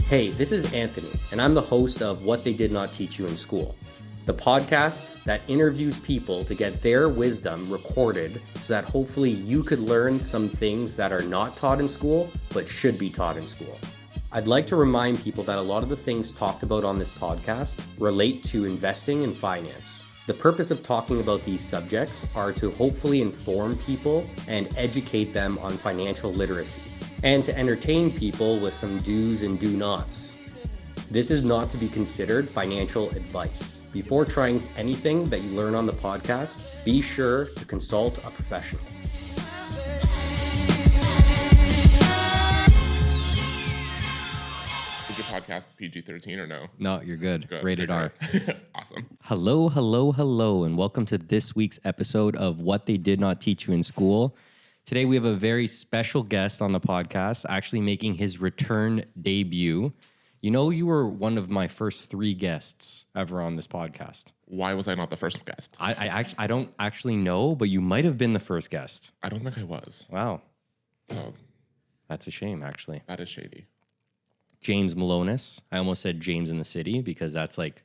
Hey, this is Anthony, and I'm the host of What They Did Not Teach You in School, the podcast that interviews people to get their wisdom recorded so that hopefully you could learn some things that are not taught in school but should be taught in school. I'd like to remind people that a lot of the things talked about on this podcast relate to investing and finance. The purpose of talking about these subjects are to hopefully inform people and educate them on financial literacy, and to entertain people with some do's and do nots. This is not to be considered financial advice. Before trying anything that you learn on the podcast, be sure to consult a professional. Is your podcast PG-13 or no? No, you're good. Rated R. Awesome. Hello, and welcome to this week's episode of What They Did Not Teach You in School. Today, we have a very special guest on the podcast, actually making his return debut. You know, you were one of my first 3 guests ever on this podcast. Why was I not the first guest? I don't actually know, but you might have been the first guest. I don't think I was. Wow. So That's a shame, actually. that is shady. James Milonas. I almost said James in the City because that's like,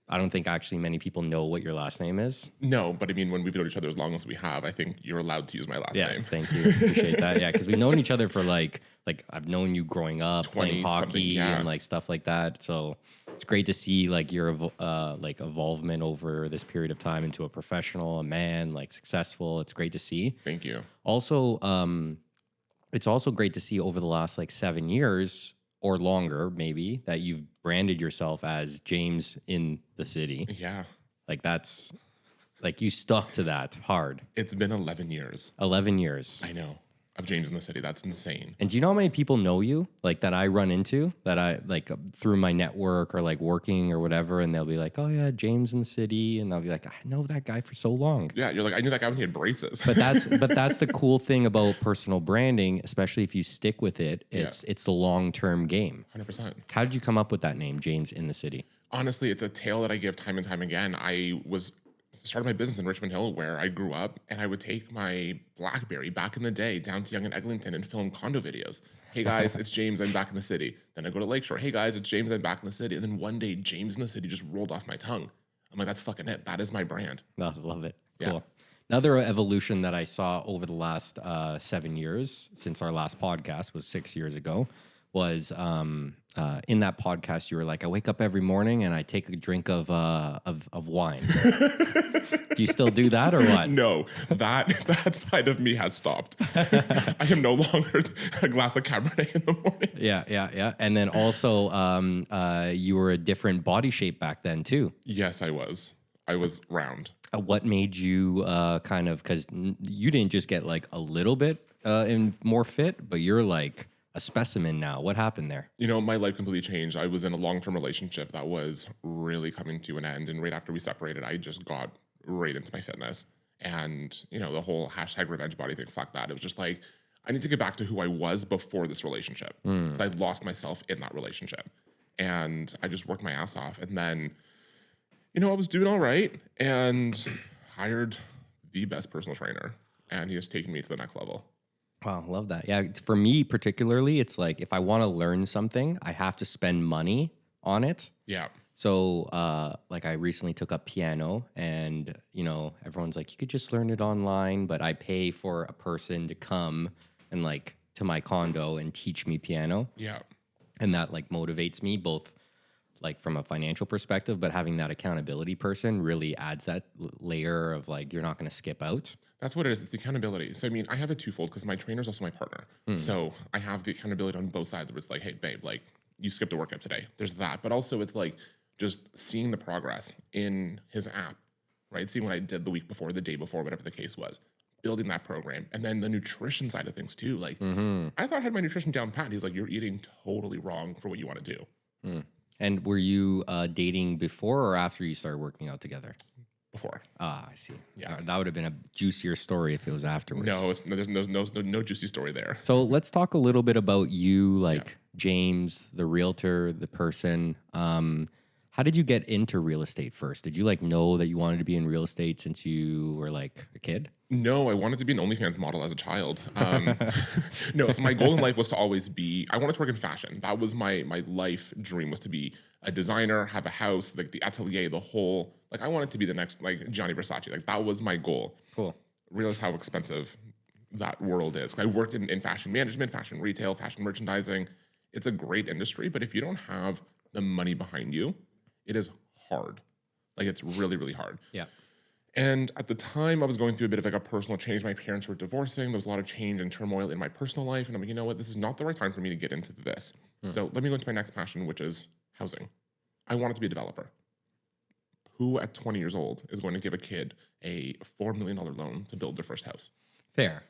I don't think actually many people know what your last name is. No, but I mean, when we've known each other as long as we have, I think you're allowed to use my last Yes, name. thank you. Appreciate that. Yeah, because we've known each other for like I've known you growing up, playing hockey and like stuff like that. So it's great to see like your evolvement over this period of time into a professional, a man, like successful. It's great to see. Thank you. Also, it's also great to see over the last like 7 years or longer, maybe, that you've branded yourself as James in the City. Yeah. Like that's like you stuck to that hard. It's been 11 years. 11 years. I know. Of James in the City. That's insane. And do you know how many people know you? Like that I run into that I like through my network or like working or whatever. And they'll be like, oh yeah, James in the City. And I'll be like, I know that guy for so long. Yeah, you're like, I knew that guy when he had braces. But that's the cool thing about personal branding, especially if you stick with it. It's the long-term game. 100%. How did you come up with that name, James in the City? Honestly, it's a tale that I give time and time again. I started my business in Richmond Hill where I grew up, and I would take my BlackBerry back in the day down to Yonge and Eglinton and film condo videos. Hey guys, it's James, I'm back in the city. Then I go to Lakeshore. Hey guys, it's James, I'm back in the city. And then one day, James in the City just rolled off my tongue. I'm like, that's fucking it. That is my brand. No, I love it. Yeah. Cool. Another evolution that I saw over the last 7 years, since our last podcast was 6 years ago, was in that podcast, you were like, I wake up every morning and I take a drink of wine. Do you still do that or what? No, that side of me has stopped. I am no longer a glass of Cabernet in the morning. Yeah. And then also, you were a different body shape back then too. Yes, I was. I was round. What made you kind of, because you didn't just get like a little bit more fit, but you're like a specimen now. What happened there? You know, my life completely changed. I was in a long-term relationship that was really coming to an end. And right after we separated, I just got right into my fitness. And, you know, the whole hashtag revenge body thing, fuck that. It was just like, I need to get back to who I was before this relationship. So I lost myself in that relationship. And I just worked my ass off. And then, you know, I was doing all right and hired the best personal trainer. And he has taken me to the next level. Wow, love that. Yeah, for me particularly, it's like if I want to learn something, I have to spend money on it. Yeah. So, like I recently took up piano and, you know, everyone's like, you could just learn it online, but I pay for a person to come and like to my condo and teach me piano. Yeah. And that like motivates me both like from a financial perspective, but having that accountability person really adds that layer of like, you're not going to skip out. That's what it is. It's the accountability. So, I mean, I have it twofold because my trainer's also my partner. So I have the accountability on both sides where it's like, hey, babe, like you skipped a workout today. There's that. But also it's like just seeing the progress in his app, right? Seeing what I did the week before, the day before, whatever the case was. Building that program. And then the nutrition side of things too. Like I thought I had my nutrition down pat. He's like, you're eating totally wrong for what you want to do. And were you dating before or after you started working out together? Before. Ah, I see. Yeah. That would have been a juicier story if it was afterwards. No, there's no juicy story there. So let's talk a little bit about you, like James, the realtor, the person. How did you get into real estate first? Did you like know that you wanted to be in real estate since you were like a kid? No, I wanted to be an OnlyFans model as a child. No, so my goal in life was to always be, I wanted to work in fashion. That was my life dream, was to be a designer, have a house, like the atelier, the whole, like I wanted to be the next like Gianni Versace. Like that was my goal. Cool. Realize how expensive that world is. I worked in fashion management, fashion retail, fashion merchandising. It's a great industry, but if you don't have the money behind you, it is hard. Like it's really, really hard. Yeah. And at the time I was going through a bit of like a personal change. My parents were divorcing. There was a lot of change and turmoil in my personal life. And I'm like, you know what? This is not the right time for me to get into this. So let me go into my next passion, which is housing. I wanted to be a developer. Who at 20 years old is going to give a kid a $4 million loan to build their first house? Fair.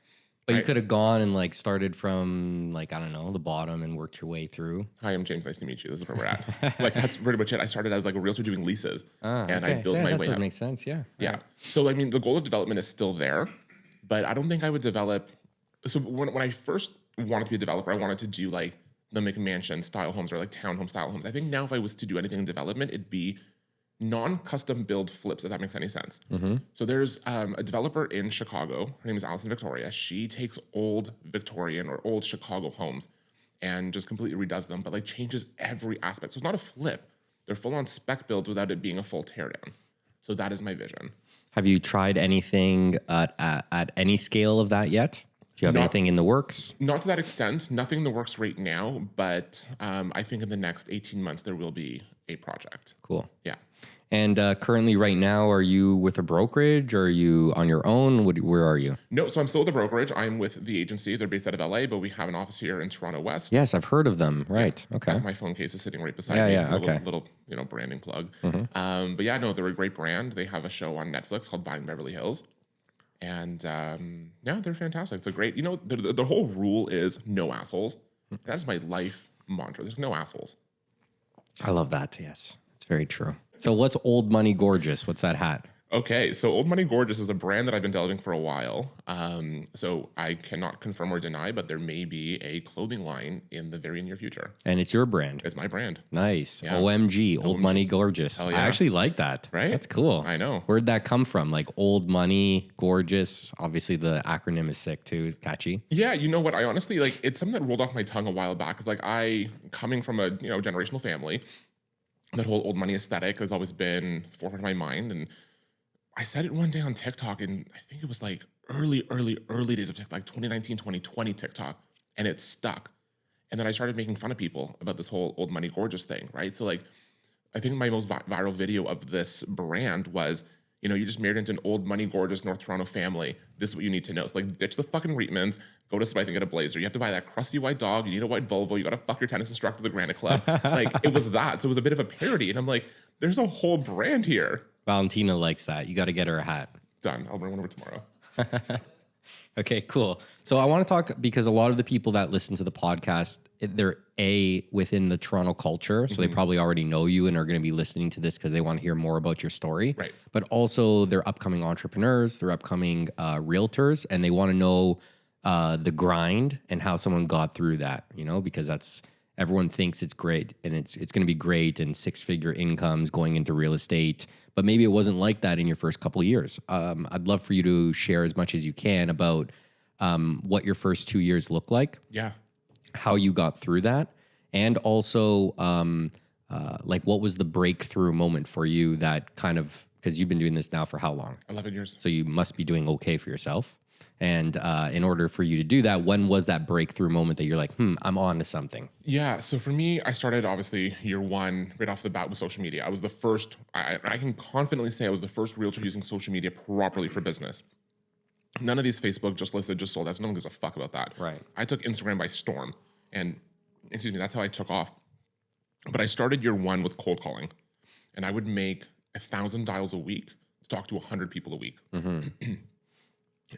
But you could have gone and like started from like, I don't know, the bottom and worked your way through. Hi, I'm James. Nice to meet you. This is where we're at. Like that's pretty much it. I started as like a realtor doing leases, and I built my way up. That makes sense. Yeah. Yeah. Right. So I mean, the goal of development is still there, but I don't think I would develop. So when I first wanted to be a developer, I wanted to do like the McMansion style homes or like townhome style homes. I think now if I was to do anything in development, it'd be non-custom build flips, if that makes any sense. So there's a developer in Chicago. Her name is Allison Victoria. She takes old Victorian or old Chicago homes and just completely redoes them, but like changes every aspect. So it's not a flip. They're full on spec builds without it being a full teardown. So that is my vision. Have you tried anything at any scale of that yet? Do you have anything in the works? Not to that extent. Nothing in the works right now, but I think in the next 18 months, there will be a project. Cool. Yeah. And currently right now, are you with a brokerage or are you on your own? Where are you? No, so I'm still with the brokerage. I'm with the agency. They're based out of LA, but we have an office here in Toronto West. Yes, I've heard of them. Right. Yeah. Okay. My phone case is sitting right beside me. Yeah. Okay. Little branding plug. But yeah, no, they're a great brand. They have a show on Netflix called Buying Beverly Hills. And yeah, they're fantastic. It's a great, the whole rule is no assholes. That's my life mantra. There's no assholes. I love that. Yes, it's very true. So what's Old Money Gorgeous? What's that hat? Okay, so Old Money Gorgeous is a brand that I've been developing for a while. So I cannot confirm or deny, but there may be a clothing line in the very near future. And it's your brand. It's my brand. Nice. Yeah. OMG, Old Money Gorgeous. Hell yeah. I actually like that. Right? That's cool. I know. Where'd that come from? Like Old Money Gorgeous. Obviously the acronym is sick too. Catchy. Yeah, you know what? I honestly, like, it's something that rolled off my tongue a while back. Cause like coming from a, generational family, that whole old money aesthetic has always been forefront of my mind. And I said it one day on TikTok, and I think it was like early days of TikTok, like 2019, 2020 TikTok, and it stuck. And then I started making fun of people about this whole Old Money Gorgeous thing, right? So like, I think my most viral video of this brand was, you just married into an Old Money Gorgeous North Toronto family. This is what you need to know. So like, ditch the fucking Reitmans, go to Smythe and get a blazer. You have to buy that crusty white dog. You need a white Volvo. You got to fuck your tennis instructor at the Granite Club. Like, it was that. So it was a bit of a parody. And I'm like, there's a whole brand here. Valentina likes that. You got to get her a hat. Done. I'll bring one over tomorrow. Okay, cool. So I want to talk because a lot of the people that listen to the podcast, they're within the Toronto culture. So they probably already know you and are going to be listening to this because they want to hear more about your story. Right. But also they're upcoming entrepreneurs, they're upcoming realtors, and they want to know the grind and how someone got through that, because everyone thinks it's great and it's going to be great and 6-figure incomes going into real estate, but maybe it wasn't like that in your first couple of years. I'd love for you to share as much as you can about what your first 2 years looked like. Yeah. How you got through that, and also like what was the breakthrough moment for you that kind of, because you've been doing this now for how long? 11 years. So you must be doing okay for yourself. And in order for you to do that, when was that breakthrough moment that you're like, I'm on to something? Yeah. So for me, I started obviously year one right off the bat with social media. I was the first, I can confidently say I was the first realtor using social media properly for business. None of these Facebook just listed, just sold. No one gives a fuck about that. Right. I took Instagram by storm, and that's how I took off. But I started year one with cold calling, and I would make 1,000 dials a week to talk to 100 people a week.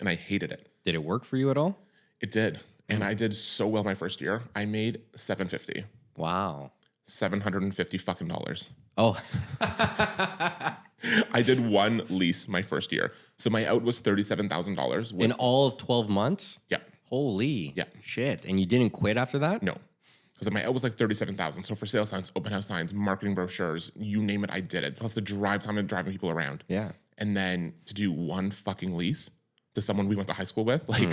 And I hated it. Did it work for you at all? It did. And I did so well my first year. I made $750. Wow. $750 fucking dollars. Oh. I did one lease my first year. So my out was $37,000. In all of 12 months? Yeah. Holy Yeah. shit. And you didn't quit after that? No. Because my out was like 37,000. So for sales signs, open house signs, marketing brochures, you name it, I did it. Plus the drive time and driving people around. Yeah. And then to do one fucking lease to someone we went to high school with, like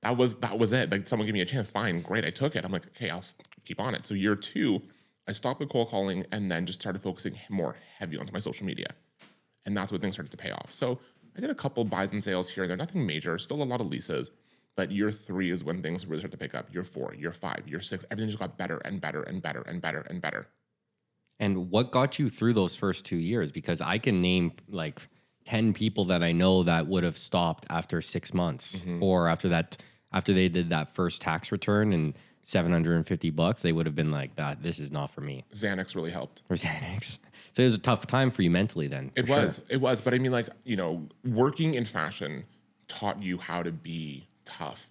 that was it. Like someone gave me a chance, fine, great, I took it. I'm like, okay, I'll keep on it. So year 2, I stopped the cold calling and then just started focusing more heavy onto my social media. And that's when things started to pay off. So I did a couple buys and sales here and there, nothing major, still a lot of leases. But year 3 is when things really start to pick up. Year 4, year 5, year 6, everything just got better and better and better and better and better. And what got you through those first 2 years? Because I can name like 10 people that I know that would have stopped after 6 months or after they did that first tax return and $750, they would have been like, that this is not for me. Xanax really helped. Or Xanax. So it was a tough time for you mentally then. It was. But I mean, like, you know, working in fashion taught you how to be tough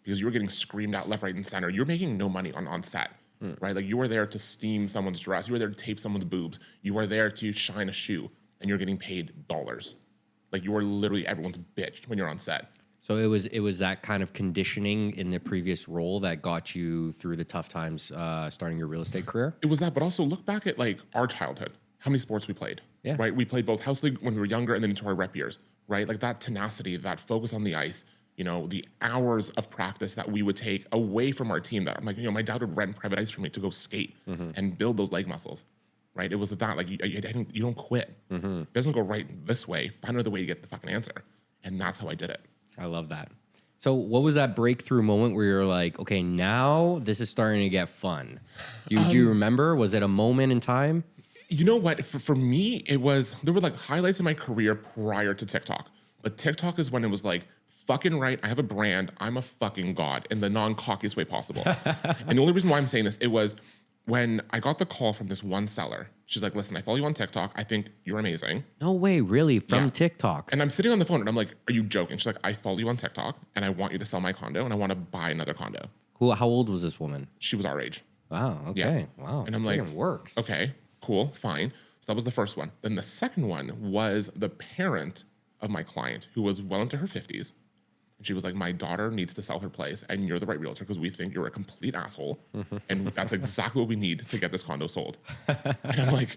because you were getting screamed at left, right, and center. You're making no money on set, right? Like you were there to steam someone's dress. You were there to tape someone's boobs. You were there to shine a shoe and you're getting paid dollars. Like you were literally everyone's bitch when you're on set. So it was that kind of conditioning in the previous role that got you through the tough times starting your real estate career? It was that, but also look back at like our childhood, how many sports we played, right? We played both house league when we were younger and then into our rep years, right? Like that tenacity, that focus on the ice, you know, the hours of practice that we would take away from our team that I'm like, you know, my dad would rent private ice for me to go skate and build those leg muscles, right? It was that, like, you don't quit. It doesn't go right this way. Find another way to get the fucking answer. And that's how I did it. I love that. So what was that breakthrough moment where you're like, okay, now this is starting to get fun? Do you remember? Was it a moment in time? You know what? For me, there were like highlights in my career prior to TikTok. But TikTok is when it was like, fucking right, I have a brand, I'm a fucking god in the non-cockiest way possible. And the only reason why I'm saying this, it was when I got the call from this one seller. She's like, listen, I follow you on TikTok. I think you're amazing. No way, really? From TikTok? And I'm sitting on the phone and I'm like, are you joking? She's like, I follow you on TikTok and I want you to sell my condo and I want to buy another condo. How old was this woman? She was our age. Wow, okay. Yeah. Wow. And I'm like, it works. Okay, cool, fine. So that was the first one. Then the second one was the parent of my client who was well into her 50s. And she was like, my daughter needs to sell her place and you're the right realtor because we think you're a complete asshole. And that's exactly what we need to get this condo sold. And I'm like,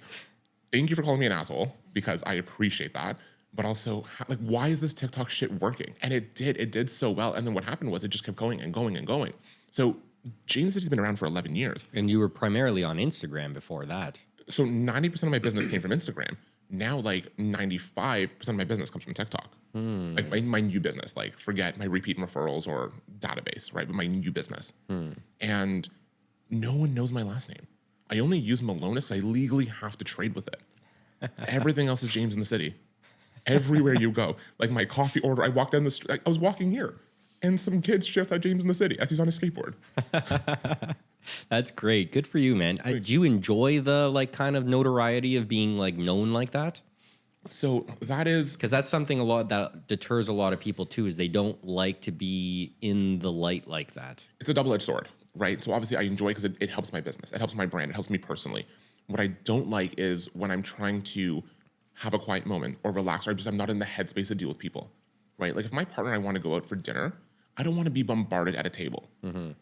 thank you for calling me an asshole because I appreciate that. But also, like, why is this TikTok shit working? And it did so well. And then what happened was it just kept going and going and going. So James City's been around for 11 years. And you were primarily on Instagram before that. So 90% of my business came from Instagram. Now, like 95% of my business comes from TikTok. Like my new business, like forget my repeat referrals or database, right? But my new business. And no one knows my last name. I only use Milonas. I legally have to trade with it. Everything else is James in the City. Everywhere you go. Like my coffee order, I walked down the street. I was walking here and some kid shouts out James in the City as he's on his skateboard. That's great. Good for you, man. Do you enjoy the like kind of notoriety of being like known like that? So that is because that's something that deters a lot of people too, is they don't like to be in the light like that. It's a double-edged sword, right? So obviously I enjoy because it helps my business. It helps my brand. It helps me personally. What I don't like is when I'm trying to have a quiet moment or relax, or I'm not in the headspace to deal with people, right? Like if my partner and I want to go out for dinner, I don't want to be bombarded at a table.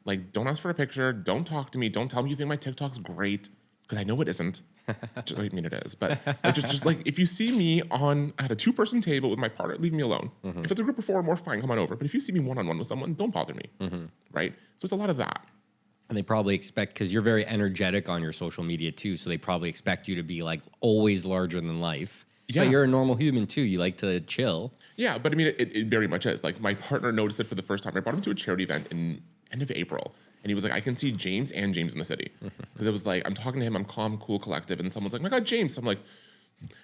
Like, don't ask for a picture. Don't talk to me. Don't tell me you think my TikTok's great because I know it isn't. I mean, it is. But like, just like if you see me at a 2-person table with my partner, leave me alone. If it's a group of 4 or more, fine, come on over. But if you see me one-on-one with someone, don't bother me, right? So it's a lot of that. And they probably expect, because you're very energetic on your social media too, so they probably expect you to be like always larger than life. Yeah. But you're a normal human too. You like to chill. Yeah, but I mean, it very much is. Like my partner noticed it for the first time. I brought him to a charity event in end of April. And he was like, I can see James and James in the City. Because it was like, I'm talking to him, I'm calm, cool, collective. And someone's like, my God, James. I'm like,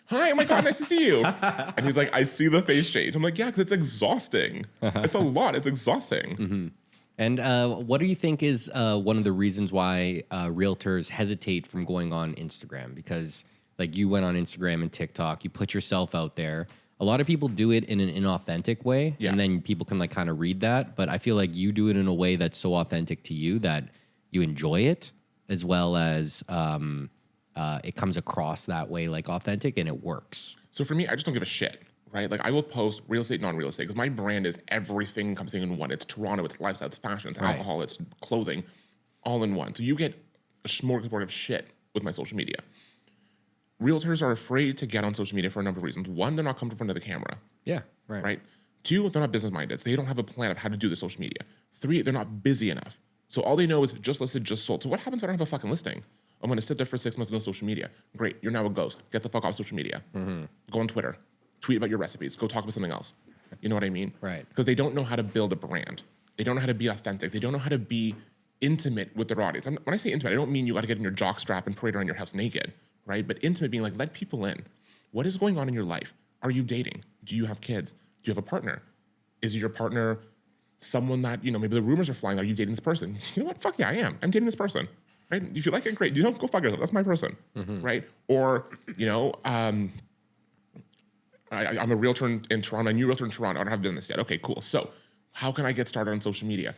hi, oh my God, nice to see you. And he's like, I see the face change. I'm like, yeah, because it's exhausting. It's a lot. It's exhausting. And what do you think is one of the reasons why realtors hesitate from going on Instagram? Because like you went on Instagram and TikTok, you put yourself out there. A lot of people do it in an inauthentic way, and then people can like kind of read that. But I feel like you do it in a way that's so authentic to you that you enjoy it, as well as it comes across that way, like authentic, and it works. So for me, I just don't give a shit, right? Like I will post real estate, non-real estate, because my brand is everything encompassing in one. It's Toronto, it's lifestyle, it's fashion, it's alcohol, it's clothing. all in one. So you get a smorgasbord of shit with my social media. Realtors are afraid to get on social media for a number of reasons. One, they're not comfortable in front of the camera. Yeah, right. Right? Two, they're not business minded. They don't have a plan of how to do the social media. Three, they're not busy enough. So all they know is just listed, just sold. So what happens if I don't have a fucking listing? I'm going to sit there for 6 months with no social media. Great, you're now a ghost. Get the fuck off social media. Go on Twitter. Tweet about your recipes. Go talk about something else. You know what I mean? Right. Because they don't know how to build a brand. They don't know how to be authentic. They don't know how to be intimate with their audience. When I say intimate, I don't mean you got to get in your jock strap and parade around your house naked, right? But intimate being like, let people in. What is going on in your life? Are you dating? Do you have kids? Do you have a partner? Is your partner someone that, maybe the rumors are flying, are you dating this person? You know what? Fuck yeah, I am. I'm dating this person, right? If you like it, great. You don't, go fuck yourself. That's my person, right? Or, I'm a realtor in Toronto, a new realtor in Toronto. I don't have business yet. Okay, cool. So how can I get started on social media?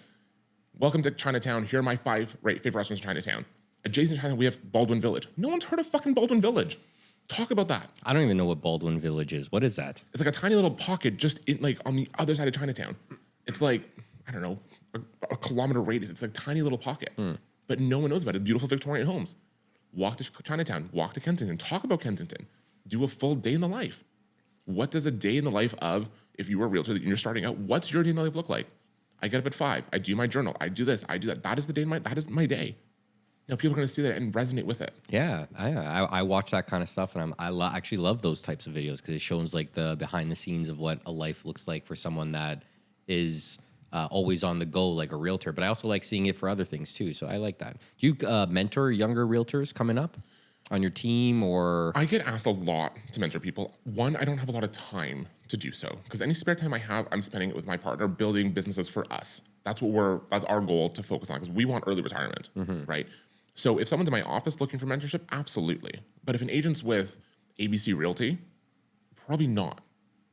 Welcome to Chinatown. Here are my 5 favorite restaurants in Chinatown. Adjacent to Chinatown, we have Baldwin Village. No one's heard of fucking Baldwin Village. Talk about that. I don't even know what Baldwin Village is. What is that? It's like a tiny little pocket just on the other side of Chinatown. It's like, I don't know, a kilometer radius. It's like a tiny little pocket. But no one knows about it. Beautiful Victorian homes. Walk to Chinatown. Walk to Kensington. Talk about Kensington. Do a full day in the life. What does a day in the life of, if you were a realtor and you're starting out, what's your day in the life look like? I get up at 5. I do my journal. I do this. I do that. That is my day. Now people are going to see that and resonate with it. Yeah, I watch that kind of stuff, and I actually love those types of videos because it shows like the behind the scenes of what a life looks like for someone that is always on the go, like a realtor. But I also like seeing it for other things too. So I like that. Do you mentor younger realtors coming up on your team, or? I get asked a lot to mentor people. One, I don't have a lot of time to do so because any spare time I have, I'm spending it with my partner building businesses for us. That's our goal to focus on because we want early retirement, right? So if someone's in my office looking for mentorship, absolutely. But if an agent's with ABC Realty, probably not,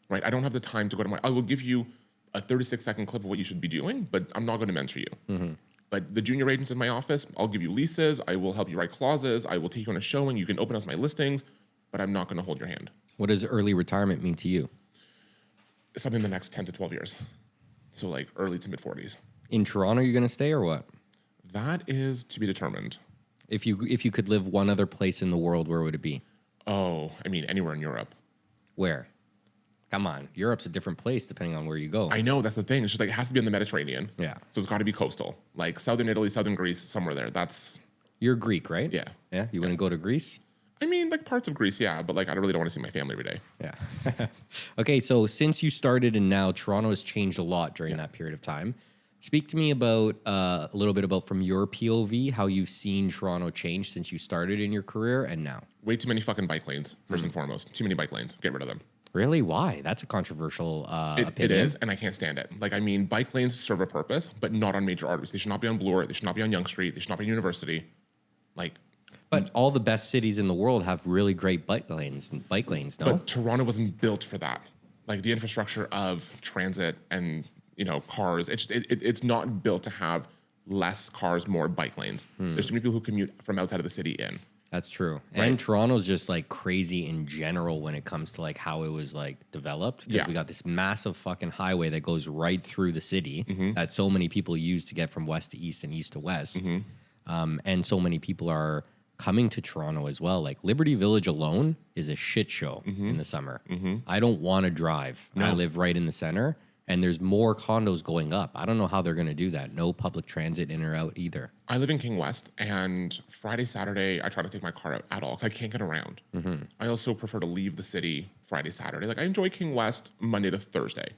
right? I don't have the time to go to I will give you a 36-second clip of what you should be doing, but I'm not going to mentor you. But the junior agents in my office, I'll give you leases. I will help you write clauses. I will take you on a showing. You can open up my listings, but I'm not going to hold your hand. What does early retirement mean to you? Something in the next 10 to 12 years. So like early to mid 40s. In Toronto, you're going to stay or what? That is to be determined. If you could live one other place in the world, where would it be? Oh, I mean, anywhere in Europe. Where? Come on, Europe's a different place depending on where you go. I know, that's the thing. It's just like it has to be in the Mediterranean. Yeah. So it's got to be coastal, like southern Italy, southern Greece, somewhere there. You're Greek, right? Yeah. Yeah. You want to go to Greece? I mean, like parts of Greece, yeah, but like I really don't want to see my family every day. Yeah. Okay, so since you started and now Toronto has changed a lot during that period of time. Speak to me about a little bit about from your POV how you've seen Toronto change since you started in your career and now. Way too many fucking bike lanes, first and foremost. Too many bike lanes. Get rid of them. Really? Why? That's a controversial opinion. It is, and I can't stand it. Like, I mean, bike lanes serve a purpose, but not on major arteries. They should not be on Bloor. They should not be on Yonge Street. They should not be on University. Like, but all the best cities in the world have really great bike lanes, no? But Toronto wasn't built for that. Like the infrastructure of transit and cars, it's not built to have less cars, more bike lanes. There's too many people who commute from outside of the city in. That's true. Right? And Toronto's just like crazy in general when it comes to like how it was like developed. Because we got this massive fucking highway that goes right through the city that so many people use to get from west to east and east to west. And so many people are coming to Toronto as well. Like Liberty Village alone is a shit show in the summer. I don't want to drive. No. I live right in the center. And there's more condos going up. I don't know how they're going to do that. No public transit in or out either. I live in King West, and Friday, Saturday, I try to take my car out at all because I can't get around. I also prefer to leave the city Friday, Saturday. Like I enjoy King West Monday to Thursday.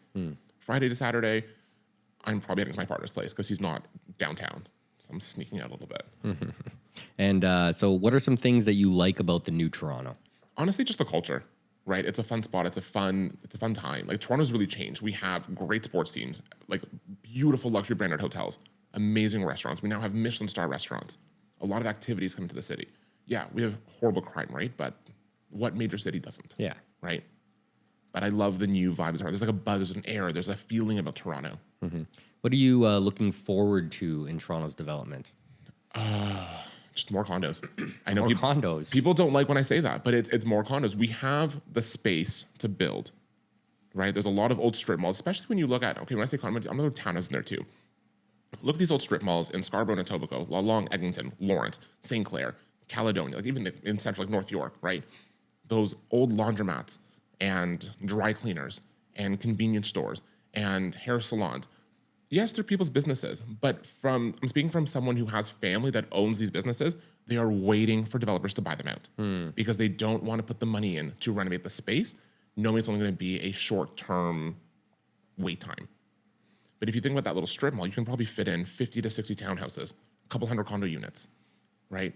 Friday to Saturday, I'm probably heading to my partner's place because he's not downtown. So I'm sneaking out a little bit. And so what are some things that you like about the new Toronto? Honestly, just the culture. Right, it's a fun spot. It's a fun time. Like Toronto's really changed. We have great sports teams, like beautiful luxury branded hotels, amazing restaurants. We now have Michelin star restaurants. A lot of activities come to the city. Yeah, we have horrible crime rate, but what major city doesn't? Yeah, right. But I love the new vibe of Toronto. There's like a buzz, there's an air, there's a feeling about Toronto. What are you looking forward to in Toronto's development? Just more condos. I know more condos. People don't like when I say that, but it's more condos. We have the space to build, right? There's a lot of old strip malls, especially when you look at, okay, when I say condo, I'm going to townhouses in there too. Look at these old strip malls in Scarborough and Etobicoke, along Eglinton, Lawrence, St. Clair, Caledonia, like even in central, like North York, right? Those old laundromats and dry cleaners and convenience stores and hair salons. Yes, they're people's businesses, but I'm speaking from someone who has family that owns these businesses. They are waiting for developers to buy them out because they don't want to put the money in to renovate the space, knowing it's only going to be a short-term wait time. But if you think about that little strip mall, you can probably fit in 50 to 60 townhouses, a couple hundred condo units, right?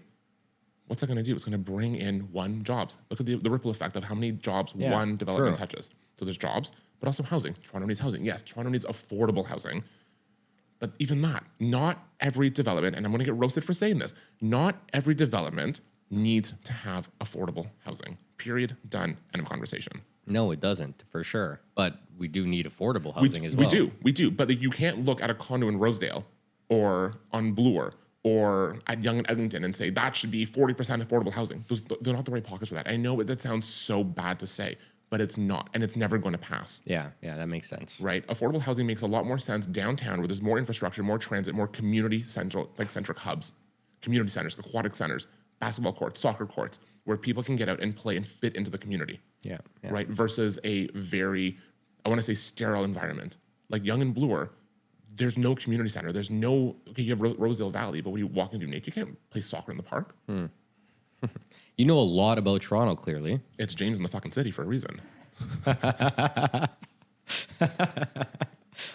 What's that going to do? It's going to bring in jobs. Look at the ripple effect of how many jobs one development touches. So there's jobs, but also housing. Toronto needs housing. Yes, Toronto needs affordable housing. But even that, not every development, and I'm going to get roasted for saying this, not every development needs to have affordable housing. Period. Done. End of conversation. No, it doesn't, for sure. But we do need affordable housing as well. We do. But like, you can't look at a condo in Rosedale or on Bloor or at Yonge and Eglinton and say that should be 40% affordable housing. They're not the right pockets for that. I know that sounds so bad to say, but it's not, and it's never going to pass. Yeah, that makes sense. Right? Affordable housing makes a lot more sense downtown where there's more infrastructure, more transit, more centric hubs, community centers, aquatic centers, basketball courts, soccer courts, where people can get out and play and fit into the community. Yeah. Right? Versus a very, I want to say, sterile environment. Like Yonge and Bloor, there's no community center. There's no, okay, you have Rosedale Valley, but when you walk into Nate, you can't play soccer in the park. You know a lot about Toronto, clearly. It's James in the fucking city for a reason.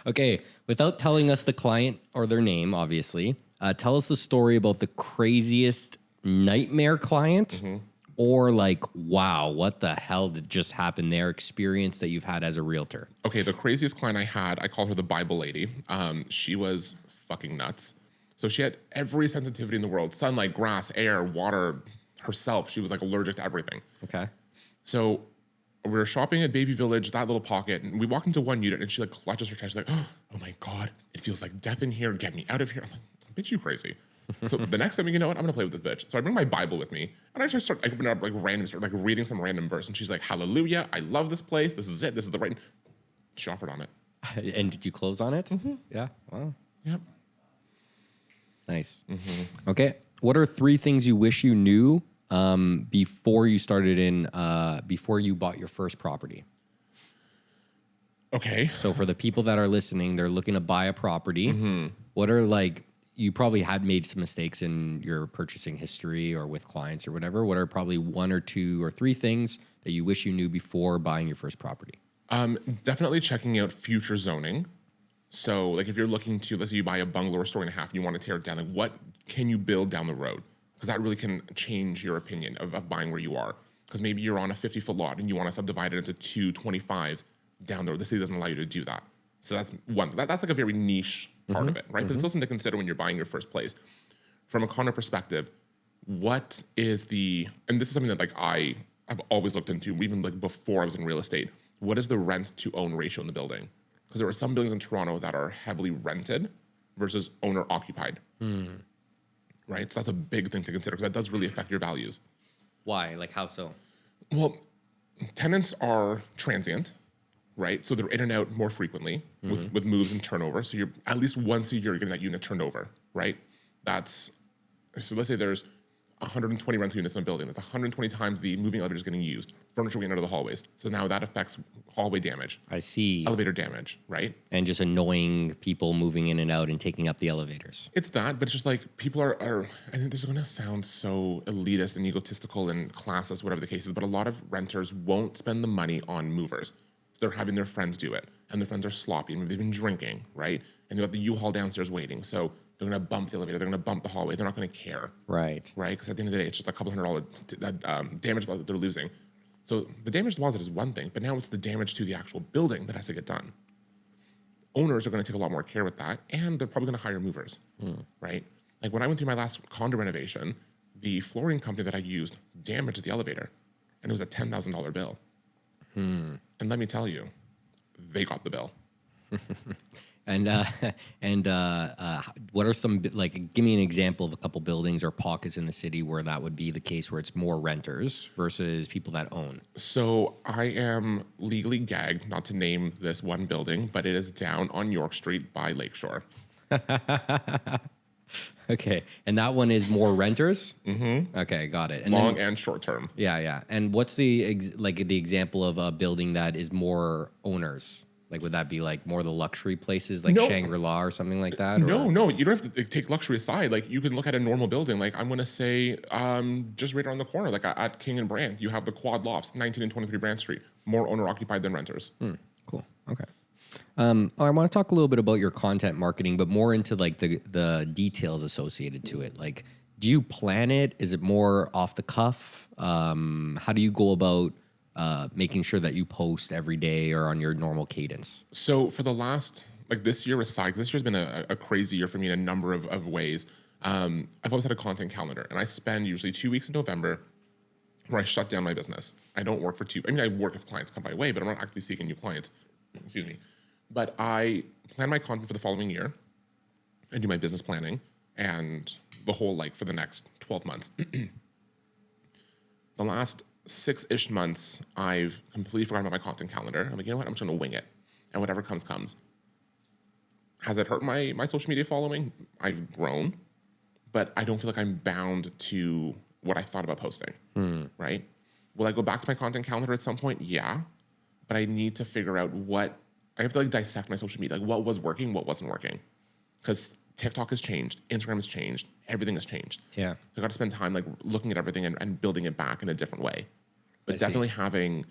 Okay, without telling us the client or their name, obviously, tell us the story about the craziest nightmare client or like, wow, what the hell did just happen there, experience that you've had as a realtor. Okay, the craziest client I had, I call her the Bible lady. She was fucking nuts. So she had every sensitivity in the world, sunlight, grass, air, water, herself. She was like allergic to everything. Okay. So we were shopping at Bayview Village, that little pocket, and we walk into one unit and she like clutches her chest. She's like, oh my God, it feels like death in here. Get me out of here. I'm like, bitch, you crazy. So the next time, you know what? I'm gonna play with this bitch. So I bring my Bible with me and I just start opening up like reading some random verse. And she's like, hallelujah, I love this place. This is it. This is the right. She offered on it. And did you close on it? Yeah. Wow. Yep. Nice. Okay. What are 3 things you wish you knew before you before you bought your first property? Okay. So for the people that are listening, they're looking to buy a property. What are you probably had made some mistakes in your purchasing history or with clients or whatever. What are probably 1 or 2 or 3 things that you wish you knew before buying your first property? Definitely checking out future zoning. So like if you're looking to, let's say you buy a bungalow or story and a half and you want to tear it down, like what can you build down the road? Because that really can change your opinion of buying where you are. Because maybe you're on a 50-foot lot and you want to subdivide it into 2 25s down the road. The city doesn't allow you to do that. So that's one. That's like a very niche part of it, right? But it's something to consider when you're buying your first place. From a condo perspective, what is and this is something that I've always looked into, even like before I was in real estate. What is the rent to own ratio in the building? Because there are some buildings in Toronto that are heavily rented versus owner occupied. Right? So that's a big thing to consider because that does really affect your values. Why? Like how so? Well, tenants are transient, right? So they're in and out more frequently with moves and turnover. So you're at least once a year, you're getting that unit turned over, right? So let's say there's 120 rental units in a building. That's 120 times the moving elevator is getting used. Furniture getting out of the hallways. So now that affects hallway damage. I see. Elevator damage, right? And just annoying people moving in and out and taking up the elevators. It's that, but it's just like people are I think this is going to sound so elitist and egotistical and classist, whatever the case is, but a lot of renters won't spend the money on movers. They're having their friends do it, and their friends are sloppy, and they've been drinking, right? And they've got the U-Haul downstairs waiting, so they're going to bump the elevator, they're going to bump the hallway, they're not going to care. Right. Right? Because at the end of the day, it's just a couple $100 damage that they're losing. So the damage deposit is one thing, but now it's the damage to the actual building that has to get done. Owners are going to take a lot more care with that, and they're probably going to hire movers, right? Like when I went through my last condo renovation, the flooring company that I used damaged the elevator, and it was a $10,000 bill. And let me tell you, they got the bill. And what are some, like, give me an example of a couple buildings or pockets in the city where that would be the case, where it's more renters versus people that own? So I am legally gagged not to name this one building, but it is down on York Street by Lakeshore. Okay. And that one is more renters? Mm-hmm. Okay, got it. And Long then, and short term. yeah, yeah. And what's the the example of a building that is more owners? Like, would that be like more the luxury places like No. Shangri-La or something like that? No, or? no, you don't have to take luxury aside. Like you can look at a normal building. Like I'm gonna say, just right around the corner, like at King and Brand, you have the quad lofts, 19 and 23 Brand Street, more owner occupied than renters. Cool. Okay. I want to talk a little bit about your content marketing, but more into like the details associated to it. Like, do you plan it? Is it more off the cuff? How do you go about making sure that you post every day or on your normal cadence? So for the last, like this year aside, 'cause this year's been a crazy year for me in a number of ways. I've always had a content calendar, and I spend usually 2 weeks in November where I shut down my business. I don't work for two. I mean, I work if clients come my way, but I'm not actively seeking new clients. Excuse me. But I plan my content for the following year. I do my business planning and the whole like for the next 12 months. The last 6-ish months, I've completely forgotten about my content calendar. I'm like, you know what? I'm just gonna wing it, and whatever comes, comes. Has it hurt my social media following? I've grown, but I don't feel like I'm bound to what I thought about posting. Right? Will I go back to my content calendar at some point? Yeah, but I need to figure out what I have to like dissect my social media, like what was working, what wasn't working, because TikTok has changed, Instagram has changed, everything has changed. Yeah. I got to spend time like looking at everything and building it back in a different way. But definitely having,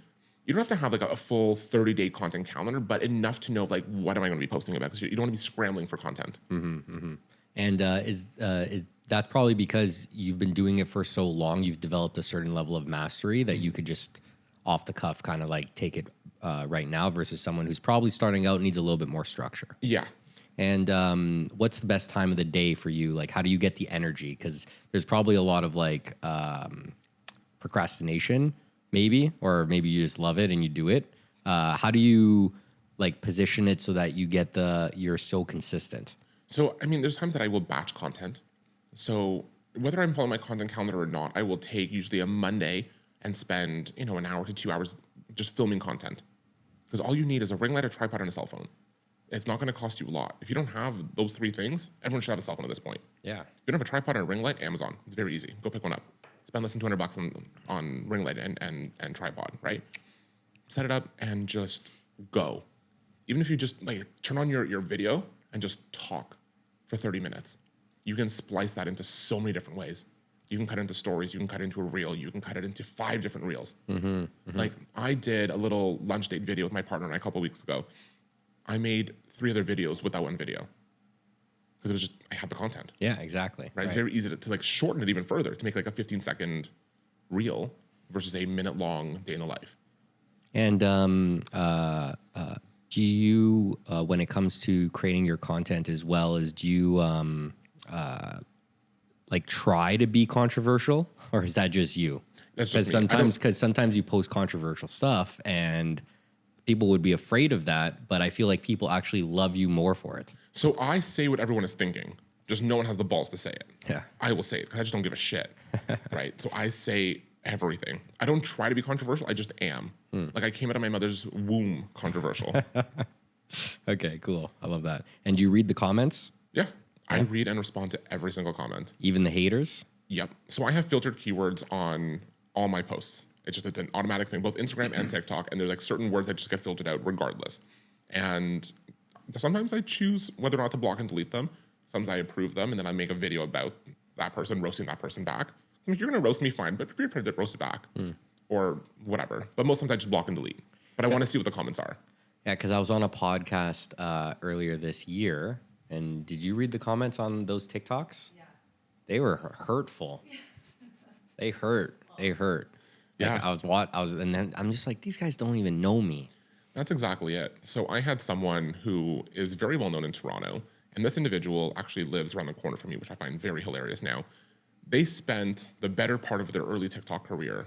you don't have to have like a full 30-day content calendar, but enough to know like what am I going to be posting about, because you don't want to be scrambling for content. And is that's probably because you've been doing it for so long, you've developed a certain level of mastery that you could just off the cuff kind of like take it right now versus someone who's probably starting out and needs a little bit more structure. Yeah. And what's the best time of the day for you? Like, how do you get the energy? Because there's probably a lot of like procrastination, maybe, or maybe you just love it and you do it. How do you like position it so that you get you're so consistent? So, I mean, there's times that I will batch content. So whether I'm following my content calendar or not, I will take usually a Monday and spend, an hour to 2 hours just filming content. Because all you need is a ring light, a tripod, and a cell phone. It's not going to cost you a lot. If you don't have those 3 things, everyone should have a cell phone at this point. Yeah. If you don't have a tripod and a ring light, Amazon. It's very easy. Go pick one up. Spend less than $200 on ring light and tripod, right? Set it up and just go. Even if you just like turn on your video and just talk for 30 minutes, you can splice that into so many different ways. You can cut it into stories, you can cut it into a reel, you can cut it into 5 different reels. Like I did a little lunch date video with my partner a couple weeks ago. I made 3 other videos with that one video because it was just, I had the content. Yeah, exactly. Right? It's very easy to like shorten it even further, to make like a 15-second reel versus a minute-long day in the life. And do you, when it comes to creating your content as well, do you like try to be controversial, or is that just you? That's just me. Because sometimes you post controversial stuff and people would be afraid of that, but I feel like people actually love you more for it. So I say what everyone is thinking, just no one has the balls to say it. Yeah. I will say it because I just don't give a shit, right? So I say everything. I don't try to be controversial, I just am. Like I came out of my mother's womb controversial. Okay, cool. I love that. And do you read the comments? Yeah. I read and respond to every single comment. Even the haters? Yep. So I have filtered keywords on all my posts. It's an automatic thing, both Instagram and TikTok. And there's like certain words that just get filtered out regardless. And sometimes I choose whether or not to block and delete them. Sometimes I approve them, and then I make a video about that person, roasting that person back. I'm like, you're going to roast me, fine, but be prepared to roast it back or whatever. But most times I just block and delete. But I want to see what the comments are. Yeah, because I was on a podcast earlier this year. And did you read the comments on those TikToks? Yeah. They were hurtful. They hurt. They hurt. Yeah. Like and then I'm just like, these guys don't even know me. That's exactly it. So I had someone who is very well known in Toronto, and this individual actually lives around the corner from me, which I find very hilarious now. They spent the better part of their early TikTok career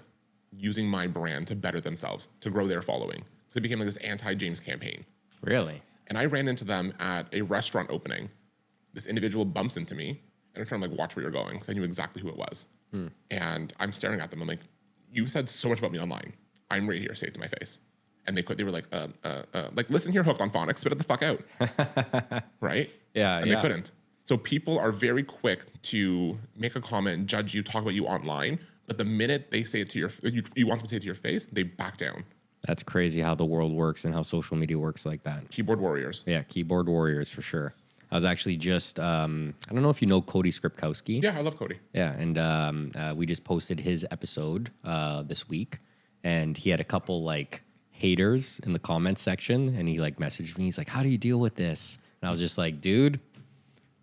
using my brand to better themselves, to grow their following. So they became like this anti-James campaign. Really? And I ran into them at a restaurant opening. This individual bumps into me, and I'm trying to like watch where you're going because I knew exactly who it was. And I'm staring at them. I'm like, you said so much about me online. I'm right here, say it to my face. And they were like, listen here, hooked on phonics, spit it the fuck out. Right? Yeah, and they couldn't. So people are very quick to make a comment, judge you, talk about you online. But the minute they say it to you want them to say it to your face, they back down. That's crazy how the world works and how social media works like that. Keyboard warriors. Yeah, keyboard warriors for sure. I was actually just, I don't know if you know Cody Skripkowski. Yeah, I love Cody. Yeah, and we just posted his episode this week, and he had a couple like haters in the comments section, and he like messaged me. He's like, "How do you deal with this?" And I was just like, "Dude,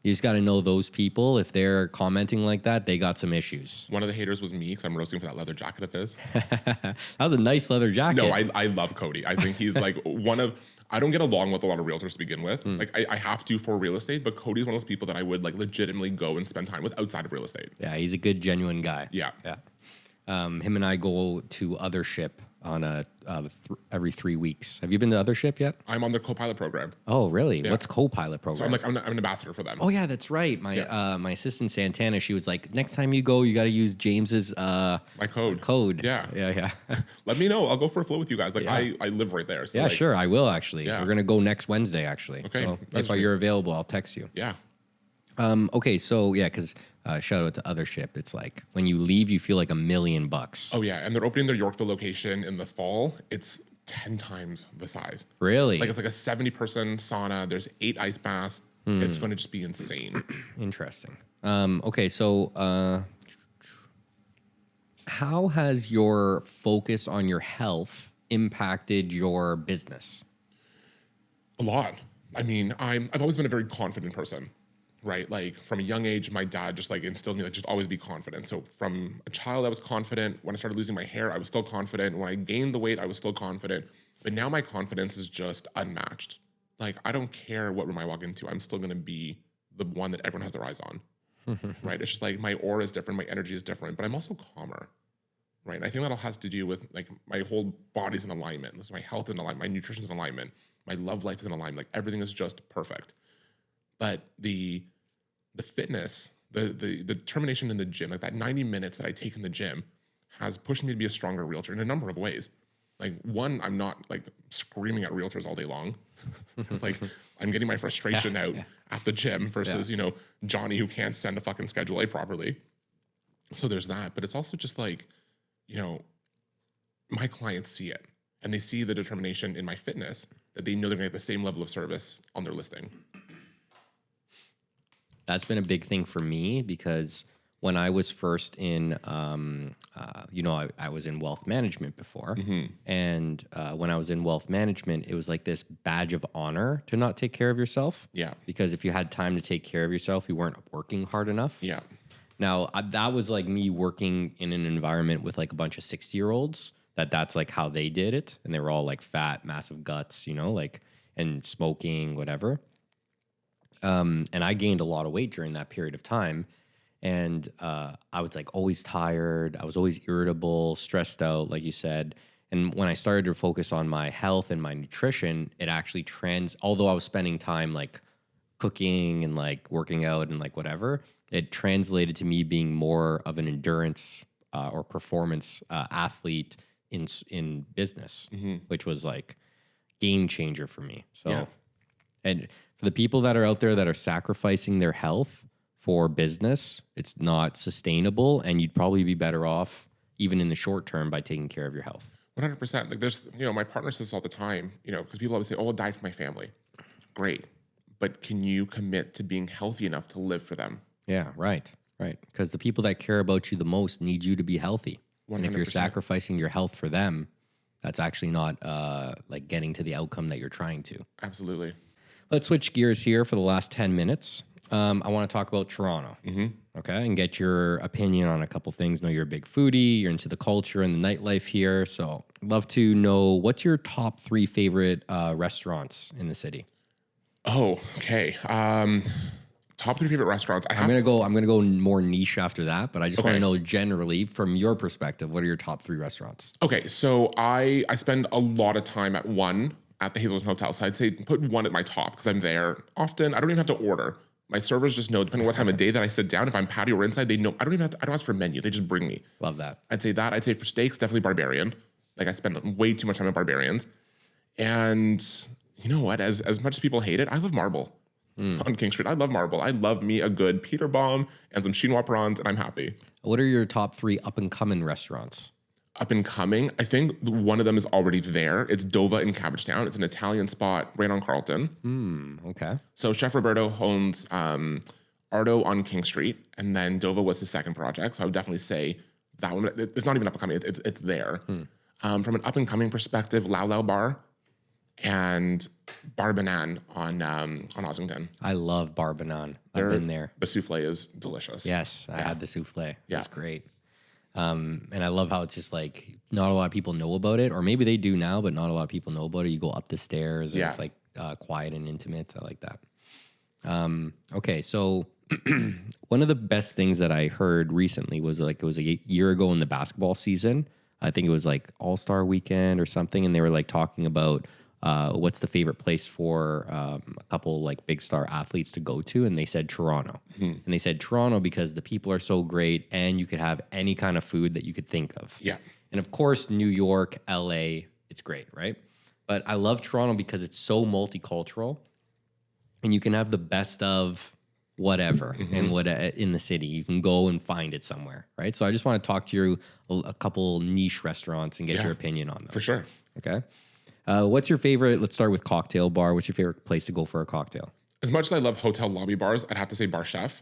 you just got to know those people. If they're commenting like that, they got some issues." One of the haters was me because I'm roasting for that leather jacket of his. That was a nice leather jacket. No, I love Cody. I think he's like I don't get along with a lot of realtors to begin with. Like I have to for real estate, but Cody's one of those people that I would like legitimately go and spend time with outside of real estate. Yeah, he's a good, genuine guy. Yeah. Yeah. Him and I go to Othership on every 3 weeks. Have you been to Othership yet? I'm on their co-pilot program. Oh, really? Yeah. What's co-pilot So program? I'm an ambassador for them. Oh yeah, that's right. My assistant Santana, she was like, next time you go, you got to use James's My code. code. Yeah. Yeah. Let me know. I'll go for a flow with you guys. Like Yeah. I live right there. So Yeah, like, sure. I will actually. Yeah. We're gonna go next Wednesday actually. Okay, So that's if you're available, I'll text you. Yeah. Okay. So yeah, because shout out to Othership. It's like when you leave, you feel like $1,000,000. Oh yeah. And they're opening their Yorkville location in the fall. It's 10 times the size. Really? Like it's like a 70-person sauna. There's 8 ice baths. It's going to just be insane. Interesting. Okay, so how has your focus on your health impacted your business? A lot. I mean, I've always been a very confident person, right? Like from a young age, my dad just like instilled me like just always be confident. So from a child, I was confident. When I started losing my hair, I was still confident. When I gained the weight, I was still confident. But now my confidence is just unmatched. Like I don't care what room I walk into, I'm still gonna be the one that everyone has their eyes on, right? It's just like my aura is different, my energy is different, but I'm also calmer, right? And I think that all has to do with like my whole body's in alignment. So my health is in alignment, my nutrition's in alignment, my love life is in alignment. Like everything is just perfect. But the fitness, the determination in the gym, like that 90 minutes that I take in the gym has pushed me to be a stronger realtor in a number of ways. Like one, I'm not like screaming at realtors all day long. It's like I'm getting my frustration out at the gym versus, Johnny who can't send a fucking Schedule A properly. So there's that. But it's also just like, my clients see it and they see the determination in my fitness that they know they're gonna get the same level of service on their listing. That's been a big thing for me because when I was first in, I was in wealth management before. And when I was in wealth management, it was like this badge of honor to not take care of yourself. Yeah. Because if you had time to take care of yourself, you weren't working hard enough. Yeah. Now, that was like me working in an environment with like a bunch of 60-year-olds that's like how they did it. And they were all like fat, massive guts, and smoking, whatever. And I gained a lot of weight during that period of time. And I was like always tired. I was always irritable, stressed out, like you said. And when I started to focus on my health and my nutrition, it actually although I was spending time like cooking and like working out and like whatever, it translated to me being more of an endurance or performance athlete in business, which was like game changer for me. So, and for the people that are out there that are sacrificing their health for business, it's not sustainable, and you'd probably be better off even in the short term by taking care of your health. 100%. Like there's, my partner says this all the time, because people always say, oh, I'll die for my family. Great. But can you commit to being healthy enough to live for them? Yeah, right. Because the people that care about you the most need you to be healthy. 100%. And if you're sacrificing your health for them, that's actually not like getting to the outcome that you're trying to. Absolutely. Let's switch gears here for the last 10 minutes. I want to talk about Toronto, okay, and get your opinion on a couple things. I know you're a big foodie, you're into the culture and the nightlife here, so I'd love to know what's your top 3 favorite restaurants in the city. Oh, okay. Top 3 favorite restaurants. I'm gonna go more niche after that, but I just want to know generally from your perspective, what are your top 3 restaurants? Okay, so I spend a lot of time at one at the Hazelton Hotel, so I'd say put one at my top because I'm there often. I don't even have to order. My servers just know, depending on what time of day that I sit down, if I'm patio or inside, they know. I don't ask for a menu. They just bring me. Love that. I'd say that. I'd say for steaks, definitely Barbarian. Like I spend way too much time at Barbarians. And you know what? As much as people hate it, I love Marble. on King Street. I love Marble. I love me a good Peter Bomb and some chinois prawns, and I'm happy. What are your top 3 up and coming restaurants? Up and coming, I think one of them is already there. It's Dova in Cabbagetown. It's an Italian spot right on Carlton. Okay. So Chef Roberto owns Ardo on King Street, and then Dova was his second project. So I would definitely say that one. It's not even up and coming. It's there. From an up and coming perspective, Lau Lau Bar and Bar Banan on Ossington. I love Bar Banan. I've been there. The souffle is delicious. Yes, I had the souffle. Yeah. It's great. And I love how it's just like not a lot of people know about it, or maybe they do now, but not a lot of people know about it. You go up the stairs, and it's like quiet and intimate. I like that. Okay, so one of the best things that I heard recently was like it was a year ago in the basketball season. I think it was like All-Star Weekend or something, and they were like talking about what's the favorite place for a couple like big star athletes to go to, and they said Toronto. And they said Toronto because the people are so great, and you could have any kind of food that you could think of. Yeah. And of course, New York, LA, it's great, right? But I love Toronto because it's so multicultural, and you can have the best of whatever and what in the city. You can go and find it somewhere, right? So I just want to talk to you a couple niche restaurants and get your opinion on them. For sure. Okay. What's your favorite? Let's start with cocktail bar. What's your favorite place to go for a cocktail? As much as I love hotel lobby bars, I'd have to say Bar Chef.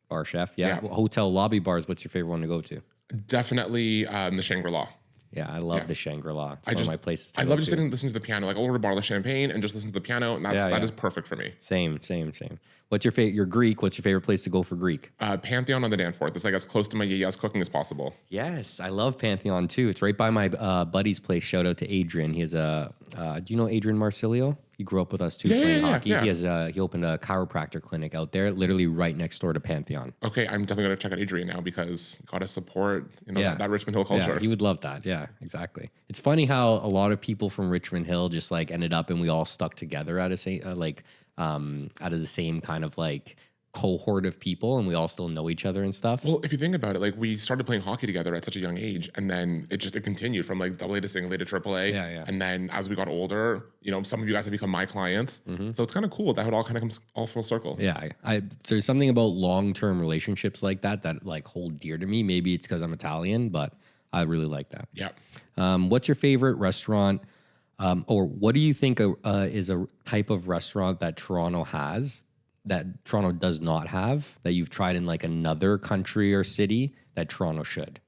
Bar Chef, yeah. Yeah. Well, hotel lobby bars. What's your favorite one to go to? Definitely the Shangri-La. Yeah, I love the Shangri-La. It's one of my places. I love just sitting and listening to the piano. Like I'll order a bottle of champagne and just listen to the piano, and that is perfect for me. Same. What's your favorite? You're Greek. What's your favorite place to go for Greek? Pantheon on the Danforth. It's like as close to my yaya's cooking as possible. Yes, I love Pantheon too. It's right by my buddy's place. Shout out to Adrian. He has a. Do you know Adrian Marsilio? He grew up with us too, playing hockey. Yeah. He opened a chiropractor clinic out there, literally right next door to Pantheon. Okay, I'm definitely gonna check out Adrian now because gotta support that Richmond Hill culture. Yeah, he would love that. Yeah, exactly. It's funny how a lot of people from Richmond Hill just like ended up and we all stuck together out of the same kind of like cohort of people, and we all still know each other and stuff. Well, if you think about it, like we started playing hockey together at such a young age, and then it continued from like AA to single A to AAA. Yeah. And then as we got older, some of you guys have become my clients. So it's kind of cool that it all kind of comes all full circle. Yeah, there's something about long-term relationships like that like hold dear to me. Maybe it's because I'm Italian, but I really like that. Yeah. What's your favorite restaurant, or what do you think is a type of restaurant that Toronto has that Toronto does not have that you've tried in like another country or city that Toronto should?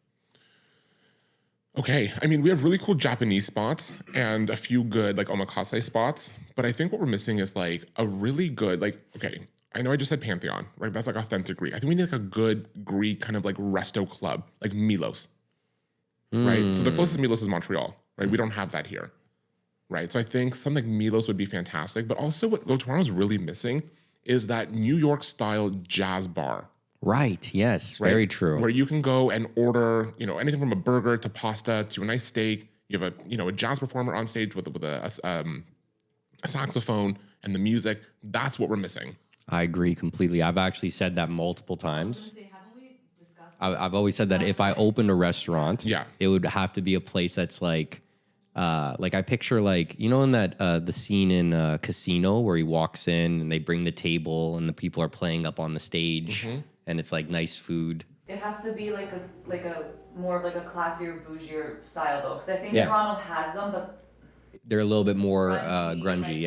Okay, I mean, we have really cool Japanese spots and a few good like omakase spots, but I think what we're missing is like a really good I know I just said Pantheon, right? That's like authentic Greek. I think we need like a good Greek kind of like resto club, like Milos, right? So the closest Milos is Montreal, right? We don't have that here, right? So I think something like Milos would be fantastic, but also what Toronto's really missing is that New York style jazz bar. Right. Yes. Right? Very true. Where you can go and order, anything from a burger to pasta to a nice steak. You have a jazz performer on stage with a saxophone and the music. That's what we're missing. I agree completely. I've actually said that multiple times. I've always said that if I opened a restaurant, it would have to be a place that's like I picture in that the scene in Casino where he walks in and they bring the table and the people are playing up on the stage and it's like nice food. It has to be like a more of like a classier, bougier style though, because I think Toronto has them, but they're a little bit more grungy.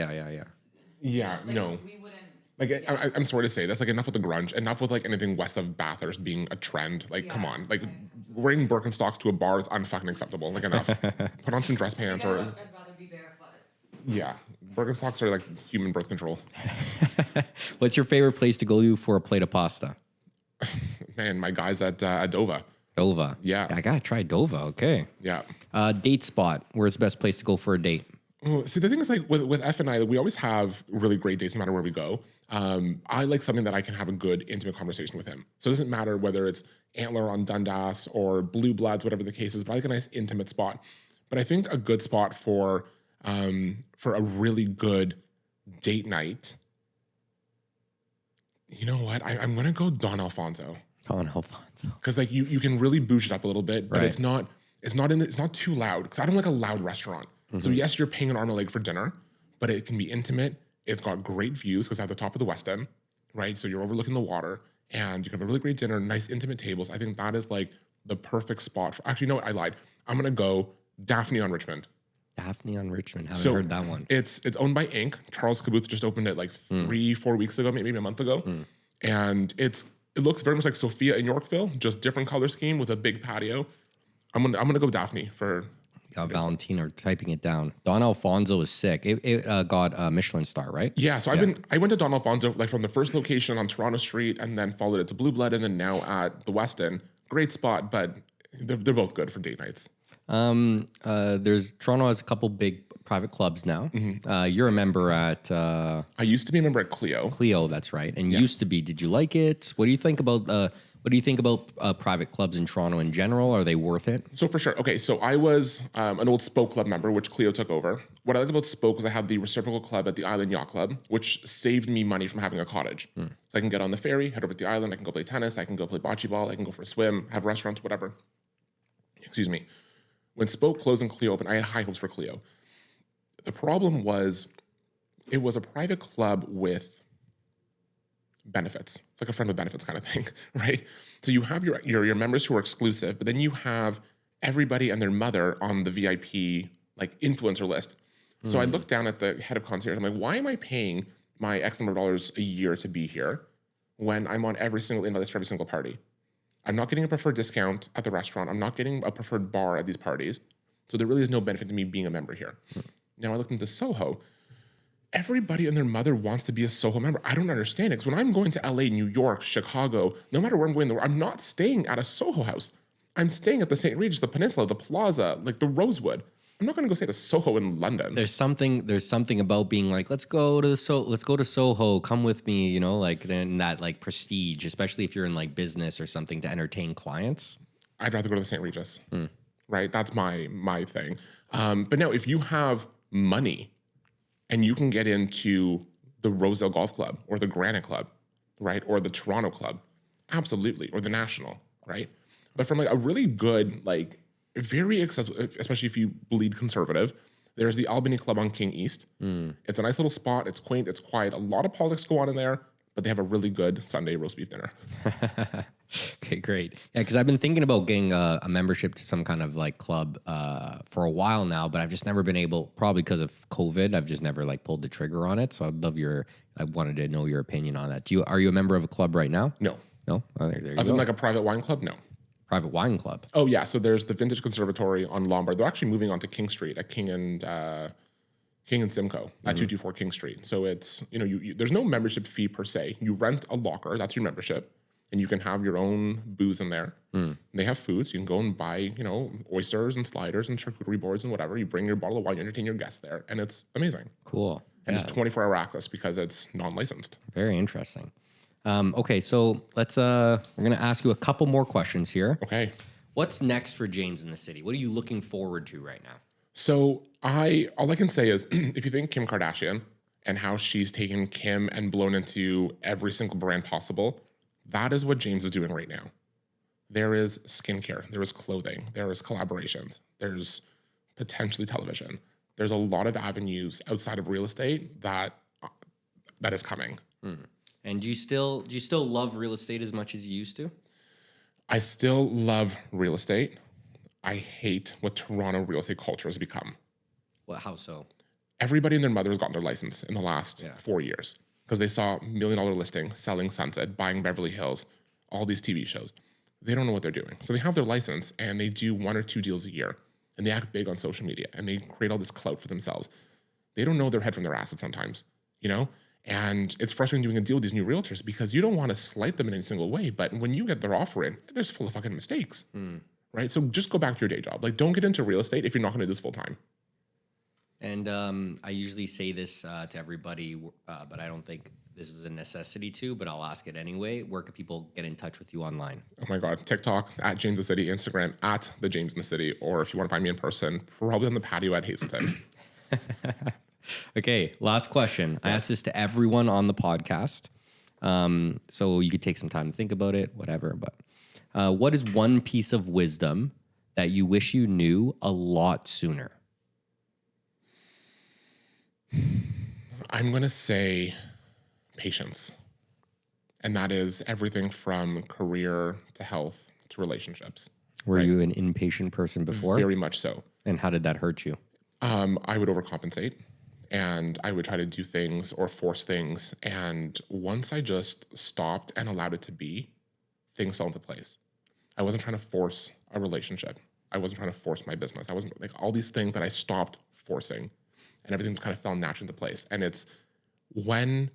Yeah, no. We wouldn't. Like, I'm sorry to say this, like enough with the grunge, enough with like anything west of Bathurst being a trend. Like, come on, like wearing Birkenstocks to a bar is unfucking acceptable. Like, enough. Put on some dress pants or. I'd rather be barefoot. Yeah, Birkenstocks are like human birth control. What's your favorite place to go to for a plate of pasta? Man, my guys at Dova. Dova. Yeah. I gotta try Dova. Okay. Yeah. Date spot. Where's the best place to go for a date? See, the thing is, like with F and I, we always have really great dates no matter where we go. I like something that I can have a good, intimate conversation with him. So it doesn't matter whether it's Antler on Dundas or Blue Bloods, whatever the case is, but I like a nice, intimate spot. But I think a good spot for a really good date night, you know what? I'm going to go Don Alfonso. Don Alfonso. Because like you can really boost it up a little bit, but Right. it's not too loud. Because I don't like a loud restaurant. So yes, you're paying an arm and a leg for dinner, but it can be intimate It's got great views because at the top of the West End, right? So you're overlooking the water and you can have a really great dinner, nice intimate tables. I think that is like the perfect spot. Actually, no, I lied. I'm going to go Daphne on Richmond. Daphne on Richmond. Haven't heard that one. It's owned by Inc. Charles Caboth just opened it like 3-4 weeks ago, maybe a month ago. And it looks very much like Sophia in Yorkville, just different color scheme with a big patio. I'm gonna go Daphne for. Valentina typing it down. Don Alfonso is sick. It got a Michelin star, right? Yeah, so I went to Don Alfonso like from the first location on Toronto Street, and then followed it to Blue Blood, and then now at the West End. Great spot, but they're both good for date nights. There's Toronto has a couple big private clubs now. You're a member at I used to be a member at Clio. Clio, that's right. And used to be. Did you like it? What do you think about private clubs in Toronto in general? Are they worth it? So for sure. Okay, so I was an old Spoke Club member, which Clio took over. What I liked about Spoke was I had the reciprocal club at the Island Yacht Club, which saved me money from having a cottage. So I can get on the ferry, head over to the island, I can go play tennis, I can go play bocce ball, I can go for a swim, have restaurants, whatever. Excuse me. When Spoke closed and Clio opened, I had high hopes for Clio. The problem was it was a private club with benefits. It's like a friend with benefits kind of thing, right? So you have your members who are exclusive, but then you have everybody and their mother on the VIP like influencer list. So I looked down at the head of concierge. I'm like, why am I paying my X number of dollars a year to be here when I'm on every single invite list for every single party? I'm not getting a preferred discount at the restaurant. I'm not getting a preferred bar at these parties. So there really is no benefit to me being a member here. Now I looked into Soho. Everybody and their mother wants to be a Soho member. I don't understand it. Because when I'm going to LA, New York, Chicago, no matter where I'm going in the world, I'm not staying at a Soho house. I'm staying at the St. Regis, the Peninsula, the Plaza, like the Rosewood. I'm not going to go stay at a Soho in London. There's something about being like, let's go to Soho, come with me, you know, like then that like prestige, especially if you're in like business or something to entertain clients. I'd rather go to the St. Regis, right? That's my thing. But no, if you have money and you can get into the Rosedale Golf Club or the Granite Club, right? Or the Toronto Club, absolutely, or the National, right? But from like a really good, like very accessible, especially if you bleed conservative, there's the Albany Club on King East. It's a nice little spot. It's quaint. It's quiet. A lot of politics go on in there, but they have a really good Sunday roast beef dinner. Okay, great. Yeah, because I've been thinking about getting a membership to some kind of like club for a while now, but I've just never been able, probably because of COVID, I've just never like pulled the trigger on it. So I wanted to know your opinion on that. Are you a member of a club right now? No. No? Oh, there you Other than like a private wine club? No. Private wine club? Oh, yeah. So there's the Vintage Conservatory on Lombard. They're actually moving on to King Street at King and Simcoe at 224 King Street. So it's, there's no membership fee per se. You rent a locker. That's your membership. And you can have your own booze in there. They have food, so you can go and buy, oysters and sliders and charcuterie boards and whatever. You bring your bottle of wine, you entertain your guests there, and it's amazing. Cool. And it's 24-hour access because it's non-licensed. Very interesting. Okay, so we're gonna ask you a couple more questions here. Okay. What's next for James in the City? What are you looking forward to right now? So all I can say is, if you think Kim Kardashian and how she's taken Kim and blown into every single brand possible, that is what James is doing right now. There is skincare, there is clothing, there is collaborations, there's potentially television. There's a lot of avenues outside of real estate that is coming. And do you still love real estate as much as you used to? I still love real estate. I hate what Toronto real estate culture has become. Well, how so? Everybody and their mother has gotten their license in the last 4 years because they saw $1 million listing, selling Sunset, buying Beverly Hills, all these TV shows. They don't know what they're doing. So they have their license and they do 1 or 2 deals a year and they act big on social media and they create all this clout for themselves. They don't know their head from their ass sometimes, And it's frustrating doing a deal with these new realtors because you don't want to slight them in any single way. But when you get their offer in, there's full of fucking mistakes, right? So just go back to your day job. Like, don't get into real estate if you're not going to do this full time. And I usually say this to everybody, but I don't think this is a necessity to, but I'll ask it anyway. Where can people get in touch with you online? Oh my God. TikTok, at James the City, Instagram, at the James in the City, or if you want to find me in person, probably on the patio at Hazelton. Okay, last question. I ask this to everyone on the podcast. So you could take some time to think about it, whatever. But what is one piece of wisdom that you wish you knew a lot sooner? I'm going to say patience. And that is everything from career to health to relationships. Were you an impatient person before? Very much so. And how did that hurt you? I would overcompensate and I would try to do things or force things. And once I just stopped and allowed it to be, things fell into place. I wasn't trying to force a relationship. I wasn't trying to force my business. I wasn't like all these things that I stopped forcing and everything just kind of fell naturally into place. And it's when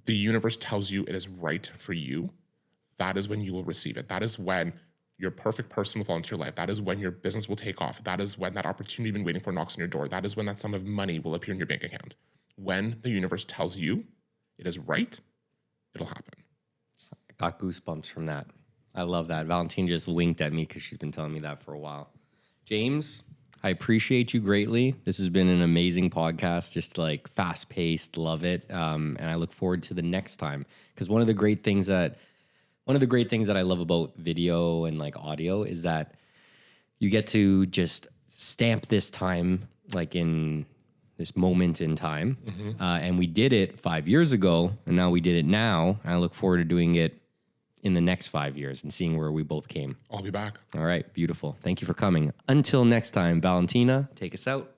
the universe tells you it is right for you, that is when you will receive it. That is when your perfect person will fall into your life. That is when your business will take off. That is when that opportunity you've been waiting for knocks on your door. That is when that sum of money will appear in your bank account. When the universe tells you it is right, it'll happen. I got goosebumps from that. I love that. Valentine just winked at me because she's been telling me that for a while. James, I appreciate you greatly. This has been an amazing podcast, just like fast paced, love it. And I look forward to the next time because one of the great things that I love about video and like audio is that you get to just stamp this time, like in this moment in time. And we did it 5 years ago and now we did it now. And I look forward to doing it in the next 5 years and seeing where we both came. I'll be back. All right. Beautiful. Thank you for coming. Until next time, Valentina, take us out.